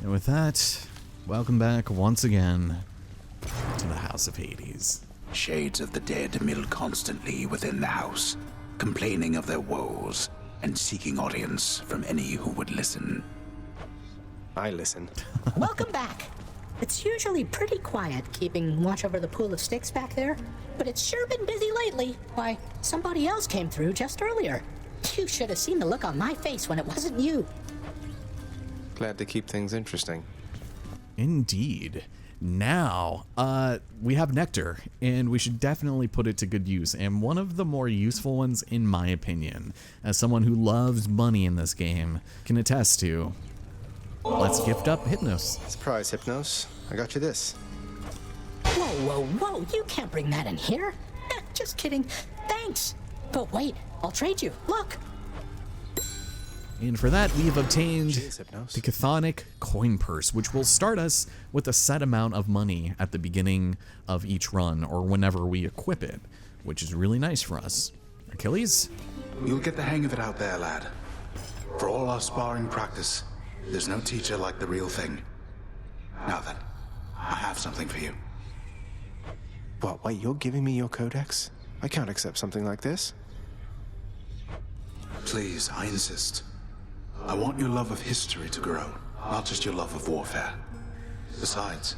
And with that, welcome back once again to the House of Hades. Shades of the dead mill constantly within the house, complaining of their woes and seeking audience from any who would listen. I listen. Welcome back. It's usually pretty quiet keeping watch over the pool of sticks back there, but it's sure been busy lately. Why, somebody else came through just earlier. You should have seen the look on my face when it wasn't you. Glad to keep things interesting. Indeed. Now, we have nectar, and we should definitely put it to good use, and one of the more useful ones, in my opinion, as someone who loves money in this game, can attest to. Let's gift up Hypnos. Surprise, Hypnos. I got you this. Whoa, whoa, whoa, you can't bring that in here. Just kidding. Thanks. But wait, I'll trade you. Look. And for that, we've obtained Jeez, Hypnos. the Chthonic Coin Purse, which will start us with a set amount of money at the beginning of each run, or whenever we equip it, which is really nice for us. Achilles? You'll get the hang of it out there, lad. For all our sparring practice, there's no teacher like the real thing. Now then, I have something for you. What, wait, you're giving me your codex? I can't accept something like this. Please, I insist. I want your love of history to grow, not just your love of warfare. Besides,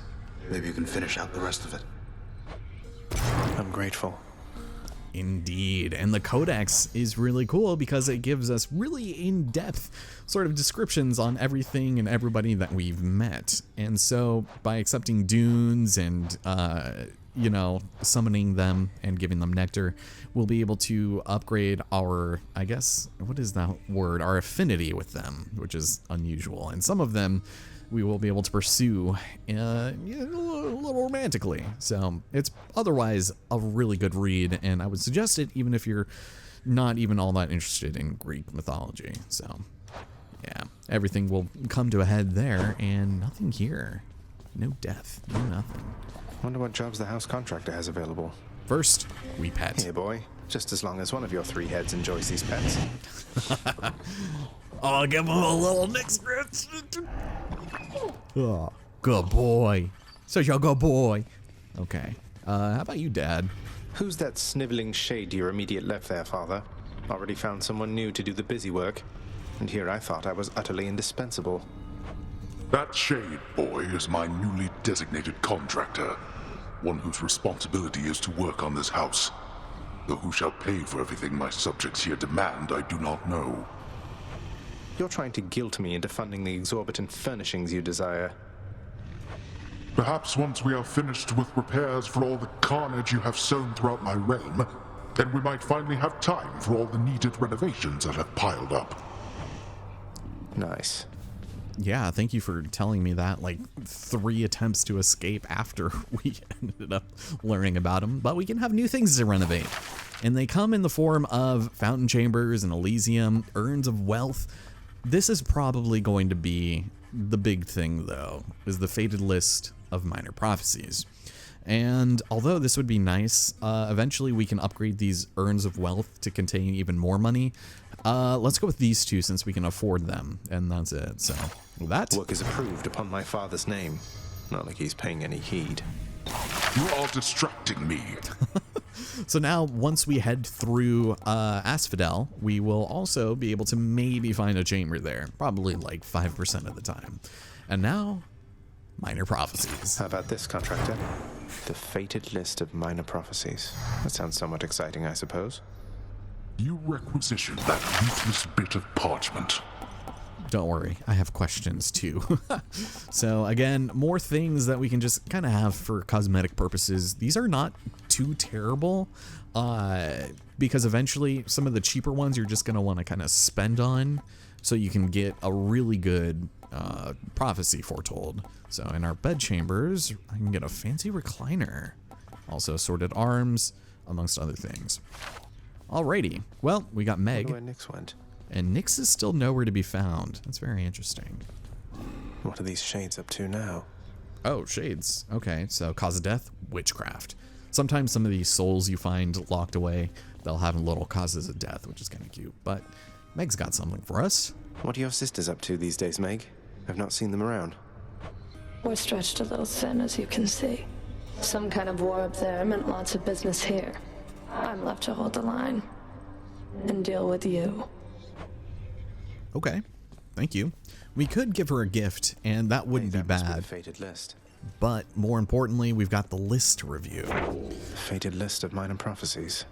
maybe you can finish out the rest of it. I'm grateful. Indeed, and the Codex is really cool because it gives us really in-depth sort of descriptions on everything and everybody that we've met. And so by accepting dunes and, you know, summoning them and giving them nectar, we'll be able to upgrade our, I guess, what is that word? Our affinity with them, which is unusual. And some of them we will be able to pursue a little romantically. So it's otherwise a really good read, and I would suggest it even if you're not even all that interested in Greek mythology. So yeah, everything will come to a head there, and nothing here. No death, no nothing. Wonder what jobs the house contractor has available. First, we pet. Here, boy. Just as long as one of your three heads enjoys these pets. I'll give him a little nick scratch. Oh, good boy. Such a good boy. Okay. How about you, Dad? Who's that sniveling shade to your immediate left there, Father? Already found someone new to do the busy work. And here I thought I was utterly indispensable. That shade boy is my newly designated contractor, one whose responsibility is to work on this house. Though who shall pay for everything my subjects here demand, I do not know. You're trying to guilt me into funding the exorbitant furnishings you desire. Perhaps once we are finished with repairs for all the carnage you have sown throughout my realm, then we might finally have time for all the needed renovations that have piled up. Nice. Yeah, thank you for telling me that, like 3 attempts to escape after we ended up learning about them. But we can have new things to renovate. And they come in the form of fountain chambers and Elysium, urns of wealth. This is probably going to be the big thing, though, is the fated list of minor prophecies. And although this would be nice, eventually we can upgrade these urns of wealth to contain even more money. Let's go with these two since we can afford them, and that's it. So, with that, Work is approved upon my father's name. Not like he's paying any heed. You are distracting me. so now once we head through Asphodel, we will also be able to maybe find a chamber there, probably like 5% of the time. And now, minor prophecies. How about this, contractor? The fated list of minor prophecies. That sounds somewhat exciting, I suppose. You requisition that useless bit of parchment. Don't worry, I have questions too. So again, more things that we can just kind of have for cosmetic purposes. These are not too terrible, because eventually some of the cheaper ones you're just going to want to kind of spend on so you can get a really good prophecy foretold. So in our bed chambers, I can get a fancy recliner, also assorted arms, amongst other things. Alrighty, well, we got Meg. Where Nyx went. And Nyx is still nowhere to be found. That's very interesting. What are these shades up to now? Oh, shades. Okay, so cause of death, witchcraft. Sometimes some of these souls you find locked away, they'll have little causes of death, which is kind of cute. But Meg's got something for us. What are your sisters up to these days, Meg? I've not seen them around. We're stretched a little thin, as you can see. Some kind of war up there meant lots of business here. I'm left to hold the line and deal with you. Okay, thank you. We could give her a gift, and that wouldn't be That must bad. the fated list. But more importantly, we've got the list to review. The fated list of minor prophecies.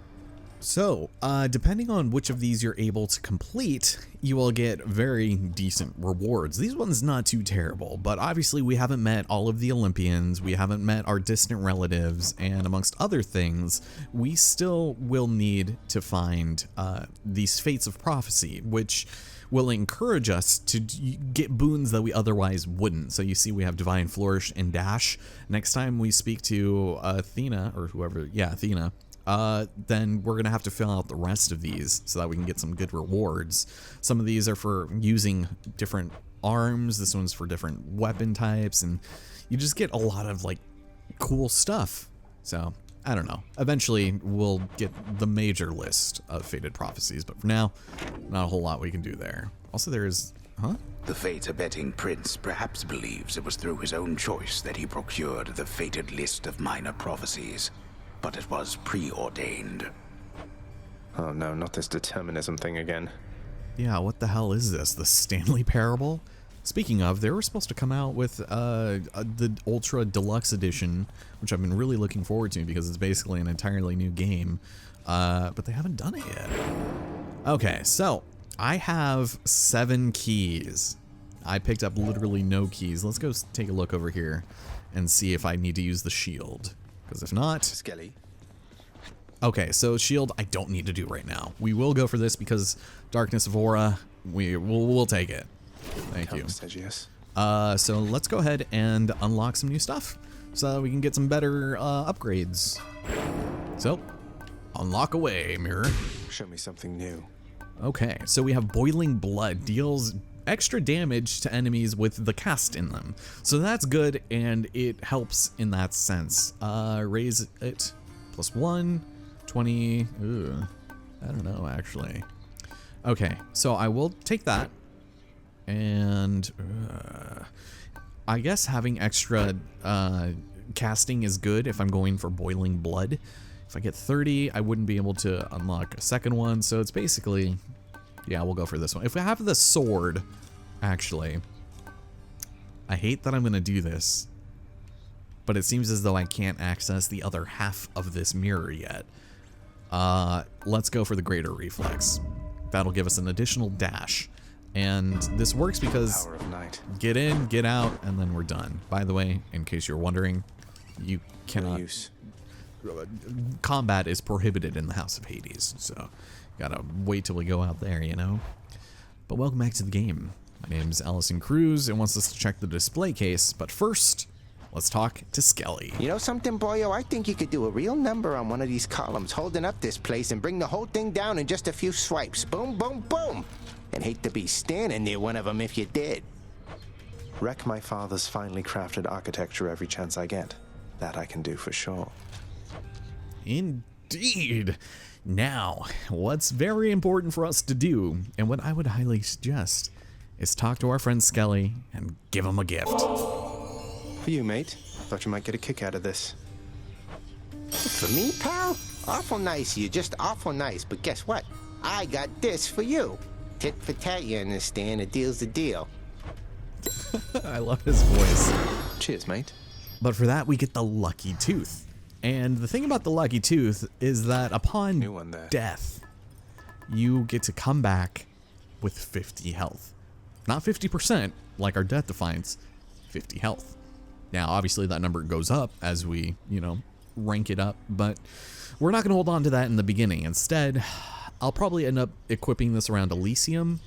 So, depending on which of these you're able to complete, you will get very decent rewards. These ones not too terrible, but obviously we haven't met all of the Olympians, we haven't met our distant relatives, and amongst other things, we still will need to find these Fates of Prophecy, which will encourage us to get boons that we otherwise wouldn't. So you see we have Divine Flourish and Dash. Next time we speak to Athena, or whoever, yeah, Athena, then we're going to have to fill out the rest of these so that we can get some good rewards. Some of these are for using different arms. This one's for different weapon types, and you just get a lot of like cool stuff. So I don't know. Eventually we'll get the major list of Fated Prophecies, but for now, not a whole lot we can do there. Also there's, The fate-abetting prince perhaps believes it was through his own choice that he procured the fated list of minor prophecies. But it was preordained. Oh no, not this determinism thing again. Yeah, what the hell is this? The Stanley Parable? Speaking of, they were supposed to come out with the Ultra Deluxe Edition, which I've been really looking forward to because it's basically an entirely new game, but they haven't done it yet. Okay, so I have 7 keys. I picked up literally no keys. Let's go take a look over here and see if I need to use the shield. Because if not... Skelly. Okay, so shield I don't need to do right now. We will go for this because Darkness of Aura, we'll take it. Thank you. Yes. So let's go ahead and unlock some new stuff so that we can get some better upgrades. So, unlock away, mirror. Show me something new. Okay, so we have Boiling Blood, deals extra damage to enemies with the cast in them. So that's good, and it helps in that sense. Raise it +1, 20, I don't know actually. Okay, so I will take that, and I guess having extra casting is good if I'm going for Boiling Blood. If I get 30, I wouldn't be able to unlock a second one, so it's basically, yeah, we'll go for this one. If we have the sword, actually, I hate that I'm going to do this, but it seems as though I can't access the other half of this mirror yet. Let's go for the Greater Reflex. That'll give us an additional dash. And this works because Power of night. Get in, get out, and then we're done. By the way, in case you're wondering, you cannot... Use. Combat is prohibited in the House of Hades, so gotta wait till we go out there, you know? But welcome back to the game. My name's Allison Cruz and wants us to check the display case, but first, let's talk to Skelly. You know something, boyo? I think you could do a real number on one of these columns holding up this place and bring the whole thing down in just a few swipes. Boom, boom, boom! And hate to be standing near one of them if you did. Wreck my father's finely crafted architecture every chance I get. That I can do for sure. Indeed. Now, what's very important for us to do, and what I would highly suggest, is talk to our friend Skelly and give him a gift. For you, mate. Thought you might get a kick out of this. For me, pal? Awful nice of you, just awful nice. But guess what? I got this for you. Tit for tat, you understand? A deal's a deal. I love his voice. Cheers, mate. But for that, we get the Lucky Tooth. And the thing about the Lucky Tooth is that upon New one there. death, you get to come back with 50 health. Not 50%, like our death defines, 50 health. Now, obviously, that number goes up as we, rank it up, but we're not going to hold on to that in the beginning. Instead, I'll probably end up equipping this around Elysium,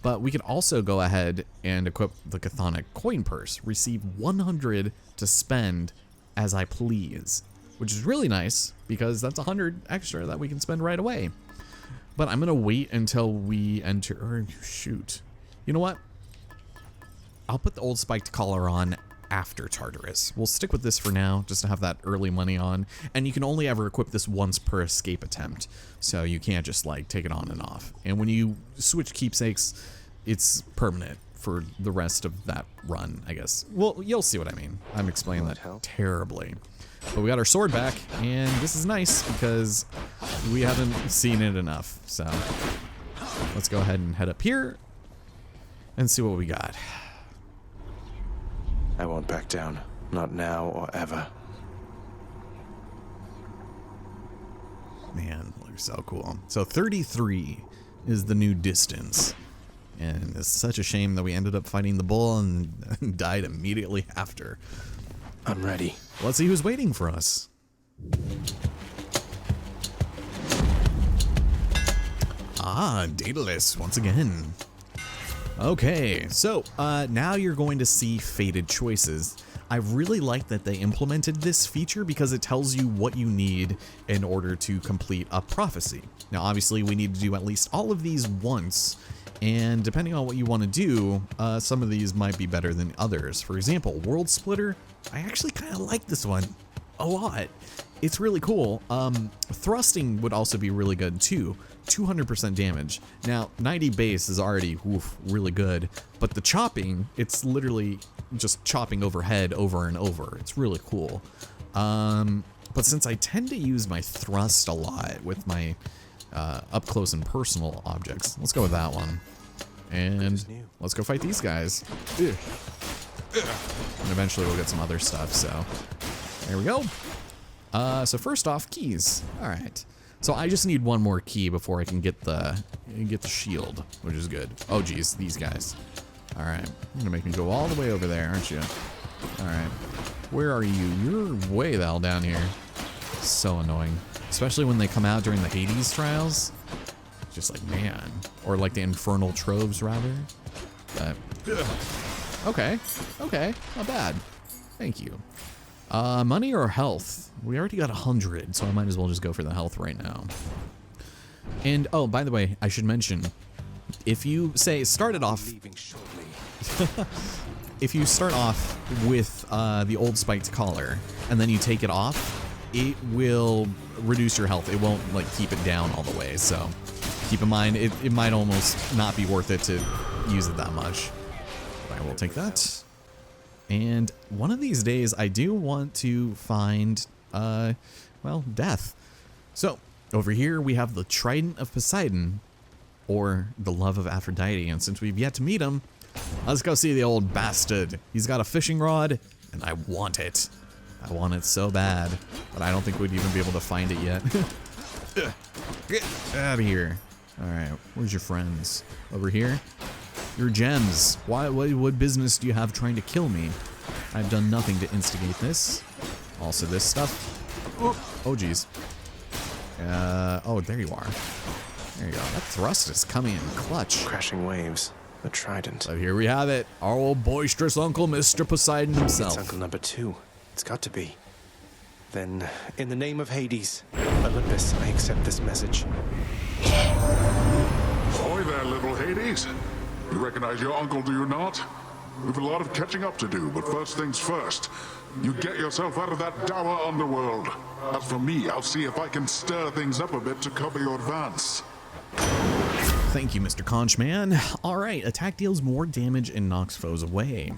but we could also go ahead and equip the Chthonic Coin Purse, receive 100 to spend as I please, which is really nice because that's 100 extra that we can spend right away. But I'm going to wait until we enter, or shoot. You know what? I'll put the old spiked collar on after Tartarus. We'll stick with this for now, just to have that early money on. And you can only ever equip this once per escape attempt, so you can't just like take it on and off. And when you switch keepsakes, it's permanent for the rest of that run, I guess. Well, you'll see what I mean. I'm explaining that terribly. But we got our sword back, and this is nice because we haven't seen it enough. So let's go ahead and head up here and see what we got. I won't back down. Not now or ever. Man, looks so cool. So 33 is the new distance. And it's such a shame that we ended up fighting the bull and died immediately after. I'm ready. Let's see who's waiting for us. Ah, Dedalus once again. Okay, so now you're going to see fated choices. I really like that they implemented this feature because it tells you what you need in order to complete a prophecy. Now, obviously, we need to do at least all of these once, and depending on what you want to do, some of these might be better than others. For example, World Splitter, I actually kind of like this one a lot. It's really cool. Thrusting would also be really good too. 200% damage. Now, 90 base is already really good, but the chopping, it's literally just chopping overhead over and over. It's really cool. But since I tend to use my thrust a lot with my up close and personal objects, let's go with that one. And let's go fight these guys. And eventually we'll get some other stuff, so there we go. So first off, keys. All right. So I just need one more key before I can get the shield, which is good. Oh geez, these guys. All right, you're gonna make me go all the way over there, aren't you? All right, where are you? You're way the hell down here. So annoying, especially when they come out during the Hades trials. Just like, man, or like the Infernal Troves rather. But okay, not bad. Thank you. Money or health? We already got 100, so I might as well just go for the health right now. And, oh, by the way, I should mention, if you say, start it off, if you start off with the old spiked collar, and then you take it off, it will reduce your health. It won't, like, keep it down all the way, so keep in mind, it might almost not be worth it to use it that much. But I will take that. And one of these days, I do want to find, well, death. So, over here, we have the Trident of Poseidon, or the Love of Aphrodite. And since we've yet to meet him, let's go see the old bastard. He's got a fishing rod, and I want it. I want it so bad, but I don't think we'd even be able to find it yet. Get out of here. All right, where's your friends? Over here? Your gems. What business do you have trying to kill me? I've done nothing to instigate this. Also this stuff. Oh geez. Oh, there you are. There you go. That thrust is coming in clutch. Crashing waves. A trident. So here we have it. Our old boisterous uncle, Mr. Poseidon himself. It's Uncle number 2. It's got to be. Then, in the name of Hades, Olympus, I accept this message. Ahoy there, little Hades. You recognize your uncle, do you not? We've a lot of catching up to do, but first things first. You get yourself out of that dour underworld. As for me, I'll see if I can stir things up a bit to cover your advance. Thank you, Mr. Conchman. Alright, attack deals more damage and knocks foes away.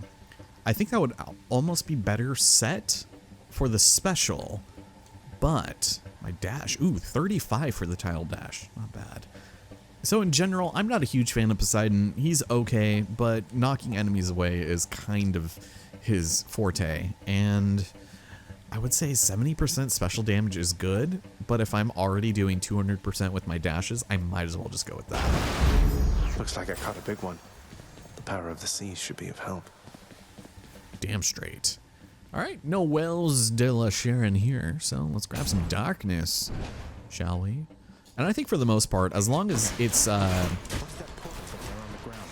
I think that would almost be better set for the special, but my dash, ooh, 35 for the tile dash, not bad. So in general, I'm not a huge fan of Poseidon. He's okay, but knocking enemies away is kind of his forte. And I would say 70% special damage is good, but if I'm already doing 200% with my dashes, I might as well just go with that. Looks like I caught a big one. The power of the seas should be of help. Damn straight. All right, no Wells de la Sharon here, so let's grab some darkness, shall we? And I think for the most part, as long as it's,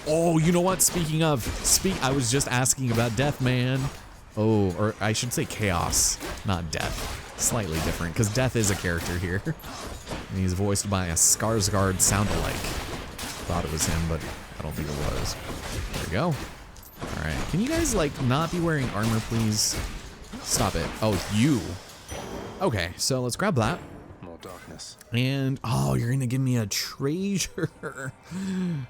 oh, you know what? Speaking of, I was just asking about death, man. Oh, or I should say chaos, not death. Slightly different, because death is a character here. And he's voiced by a Skarsgård sound-alike. Thought it was him, but I don't think it was. There we go. All right, can you guys like not be wearing armor, please? Stop it. Oh, you. Okay, so let's grab that. More darkness. And, oh, you're gonna give me a treasure.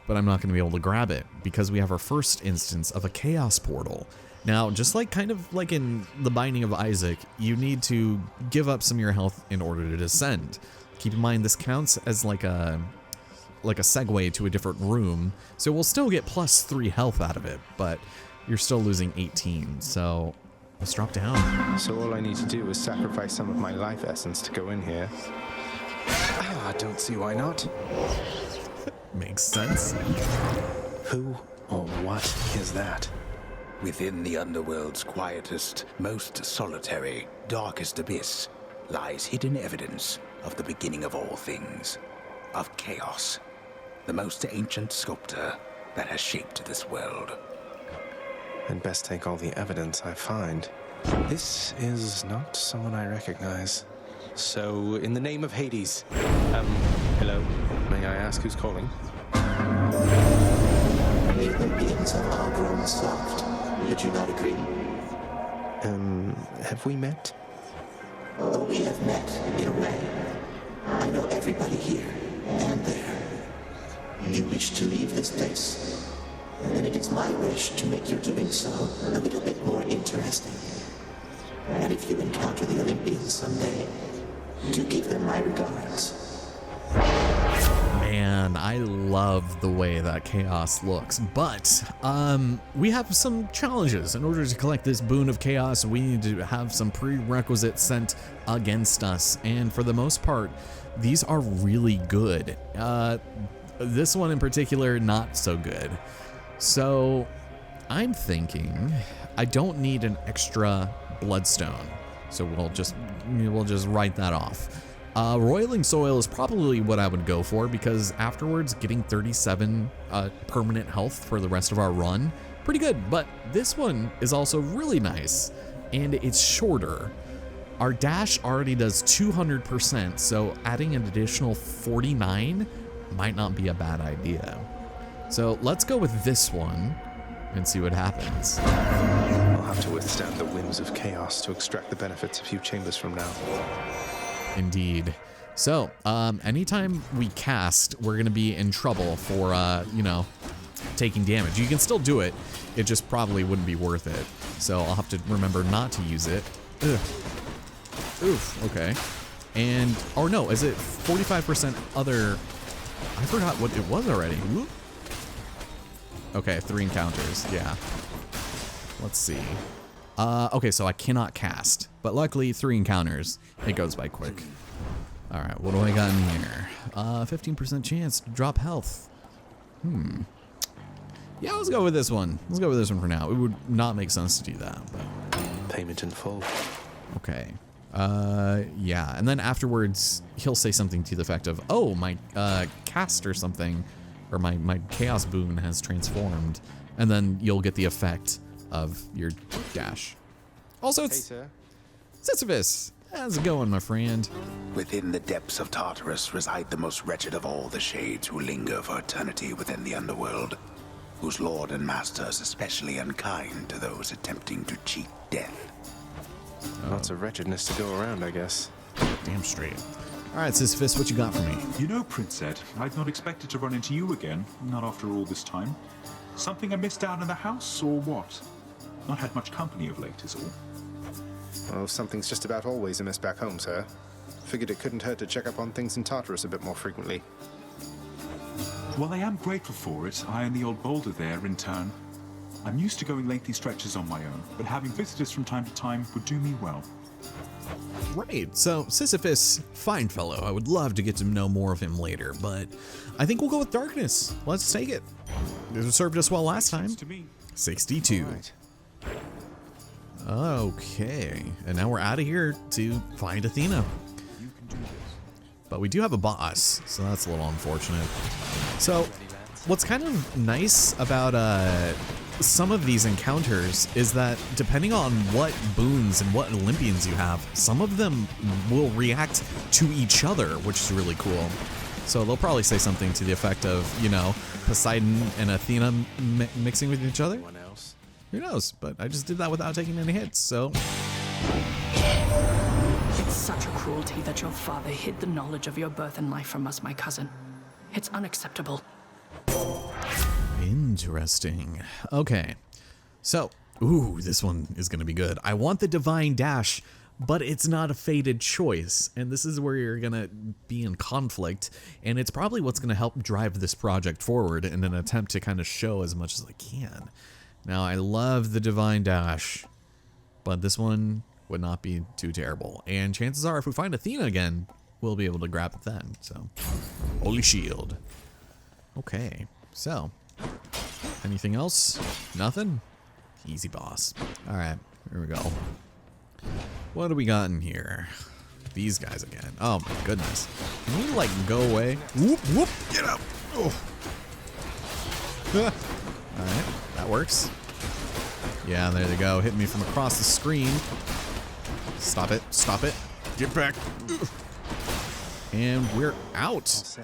But I'm not gonna be able to grab it because we have our first instance of a chaos portal. Now, just like kind of like in the Binding of Isaac, you need to give up some of your health in order to descend. Keep in mind, this counts as like a segue to a different room. So we'll still get +3 health out of it, but you're still losing 18. So let's drop down. So all I need to do is sacrifice some of my life essence to go in here. I don't see why not. Makes sense. Who or what is that? Within the underworld's quietest, most solitary, darkest abyss lies hidden evidence of the beginning of all things, of chaos, the most ancient sculptor that has shaped this world. I'd best take all the evidence I find. This is not someone I recognize. So, in the name of Hades, hello, may I ask who's calling? Human beings have all grown soft. Would you not agree? Have we met? Oh, we have met, in a way. I know everybody here and there. You wish to leave this place, and it is my wish to make your doing so a little bit more interesting. And if you encounter the Olympians someday, do give them my regards. Man, I love the way that chaos looks, but we have some challenges. In order to collect this boon of chaos, we need to have some prerequisites sent against us, and for the most part, these are really good. This one in particular, not so good. So I'm thinking I don't need an extra bloodstone, so we'll just write that off. Roiling soil is probably what I would go for, because afterwards getting 37 permanent health for the rest of our run, pretty good. But this one is also really nice, and it's shorter. Our dash already does 200%, so adding an additional 49 might not be a bad idea. So let's go with this one and see what happens. I'll have to withstand the whims of chaos to extract the benefits a few chambers from now. Indeed. So, anytime we cast, we're going to be in trouble for, taking damage. You can still do it. It just probably wouldn't be worth it. So I'll have to remember not to use it. Ugh. Oof, okay. And, or no, is it 45% other... I forgot what it was already. Whoop. Okay, 3 encounters, yeah. Let's see. Okay, so I cannot cast, but luckily 3 encounters. It goes by quick. All right, what do I got in here? 15% chance to drop health. Yeah, let's go with this one. Let's go with this one for now. It would not make sense to do that, but... Payment in full. Okay. Yeah, and then afterwards, he'll say something to the effect of, oh, my cast or something, or my chaos boon has transformed, and then you'll get the effect of your dash. Also, it's Sisyphus. How's it going, my friend? Within the depths of Tartarus reside the most wretched of all the shades who linger for eternity within the underworld, whose lord and master is especially unkind to those attempting to cheat death. Lots of wretchedness to go around, I guess. Damn straight. All right, Sisyphus, what you got for me? You know, Prince Ed, I'd not expected to run into you again, not after all this time. Something I missed out in the house, or what? Not had much company of late, is all. Well, something's just about always a miss back home, sir. Figured it couldn't hurt to check up on things in Tartarus a bit more frequently. Well, I am grateful for it, I and the old boulder there, in turn. I'm used to going lengthy stretches on my own, but having visitors from time to time would do me well. Right, so Sisyphus, fine fellow. I would love to get to know more of him later, but I think we'll go with darkness. Let's take it. It served us well last time. To me. 62. Right. Okay, and now we're out of here to find Athena. You can do this. But we do have a boss, so that's a little unfortunate. So, what's kind of nice about some of these encounters is that depending on what boons and what Olympians you have, some of them will react to each other, which is really cool. So they'll probably say something to the effect of, you know, Poseidon and Athena mixing with each other. Anyone else? Who knows? But I just did that without taking any hits, so... It's such a cruelty that your father hid the knowledge of your birth and life from us, my cousin. It's unacceptable. Interesting. Okay. So, ooh, this one is going to be good. I want the Divine Dash, but it's not a fated choice. And this is where you're going to be in conflict. And it's probably what's going to help drive this project forward in an attempt to kind of show as much as I can. Now, I love the Divine Dash, but this one would not be too terrible. And chances are, if we find Athena again, we'll be able to grab it then. So, Holy Shield. Okay, so, anything else? Nothing? Easy boss. All right, here we go. What do we got in here? These guys again. Oh my goodness. Can you like go away? Whoop, whoop, get up. Oh. All right, that works. Yeah, there they go. Hit me from across the screen. Stop it, stop it. Get back. And we're out.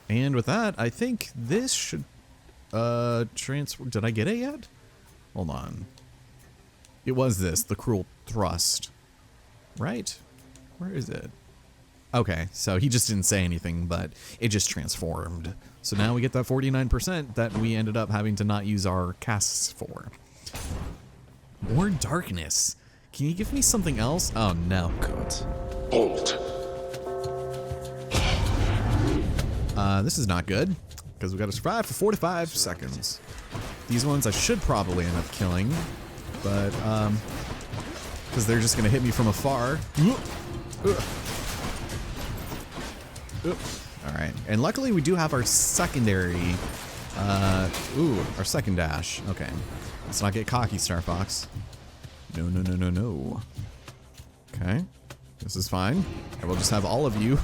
And with that, I think this should transfer. Did I get it yet? Hold on. It was this, the Cruel Thrust. Right? Where is it? Okay, so he just didn't say anything, but it just transformed. So now we get that 49% that we ended up having to not use our casts for. More darkness. Can you give me something else? Oh no. God. Bolt. This is not good, because we got to survive for 45 seconds. These ones I should probably end up killing, but, because they're just going to hit me from afar. Alright, and luckily we do have our secondary, our second dash. Okay, let's not get cocky, Star Fox. No, no, no, no, no. Okay, this is fine. I will just have all of you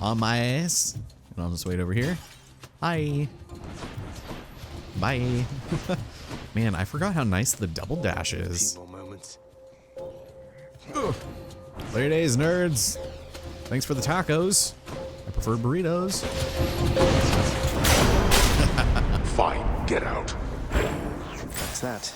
on my ass. And I'll just wait over here. Hi. Bye. Man, I forgot how nice the double dash is. Later days, nerds. Thanks for the tacos. I prefer burritos. Fine, get out. That's that.